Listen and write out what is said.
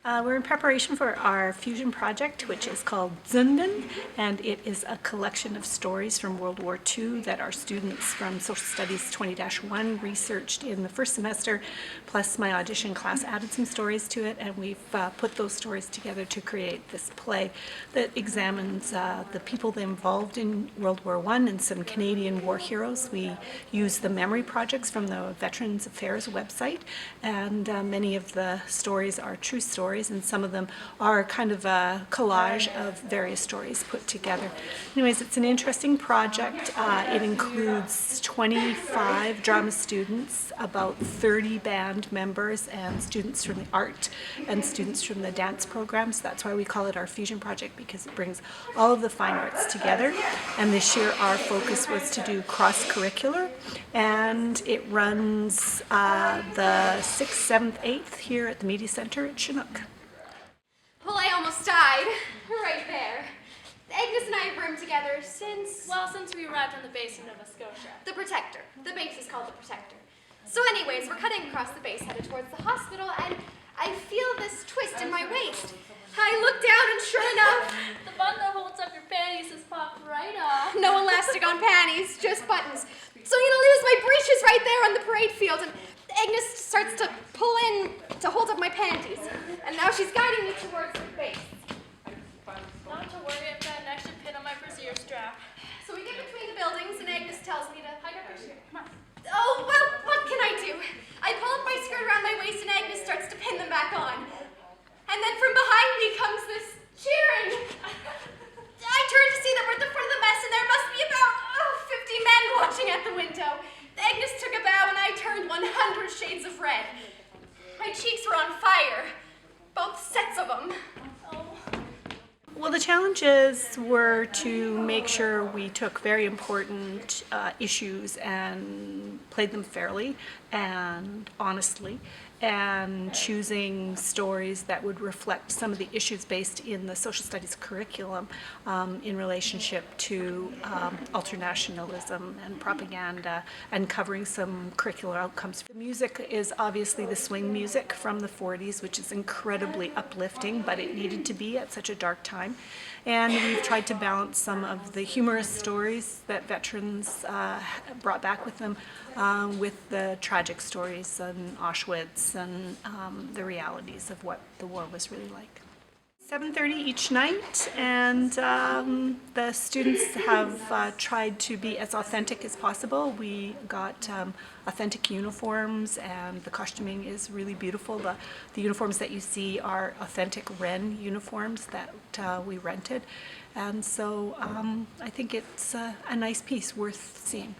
We're in preparation for our fusion project, which is called Zunden, and it is a collection of stories from World War II that our students from Social Studies 20-1 researched in the first semester, plus my audition class added some stories to it, and we've put those stories together to create this play that examines the people involved in World War I and some Canadian war heroes. We use the memory projects from the Veterans Affairs website, and many of the stories are true stories, and some of them are kind of a collage of various stories put together. Anyways, it's an interesting project. It includes 25 drama students, about 30 band members, and students from the art and students from the dance programs. That's why we call it our fusion project, because it brings all of the fine arts together. And this year our focus was to do cross-curricular, and it runs the 6th, 7th, 8th here at the Media Center at Chinook. Well, I almost died. Right there. Agnes and I have roomed together since we arrived on the base in Nova Scotia. The Protector. The base is called the Protector. So anyways, we're cutting across the base, headed towards the hospital, and I feel this twist in my waist. I look down, and sure enough, The button that holds up your panties has popped right off. no elastic on panties, just buttons. So I'm gonna lose my breeches right there on the parade field, and Agnes starts to pull in to hold up my panties. And now she's guiding me towards the base. Not to worry, I've got an extra pin on my brassiere strap. So we get between the buildings, and Agnes tells me to hide up her shirt. Come on. Oh, well, what can I do? I pull up my skirt around my waist, and Agnes starts to pin them back on. And then from behind me comes this cheering. I turn to see that we're at the front of the mess, and there must be about 50 men watching at the window. Agnes took a bow, and I turned 100 shades of red. My cheeks were on fire. Both sets of them. Well, the challenges were to make sure we took very important issues and played them fairly and honestly, and choosing stories that would reflect some of the issues based in the social studies curriculum in relationship to ultranationalism and propaganda, and covering some curricular outcomes. The music is obviously the swing music from the 40s, which is incredibly uplifting, but it needed to be at such a dark time. And we've tried to balance some of the humorous stories that veterans brought back with them with the tragic stories and Auschwitz and the realities of what the war was really like. 7:30 each night, and the students have tried to be as authentic as possible. We got authentic uniforms, and the costuming is really beautiful. The uniforms that you see are authentic Wren uniforms that we rented, and so I think it's a nice piece worth seeing.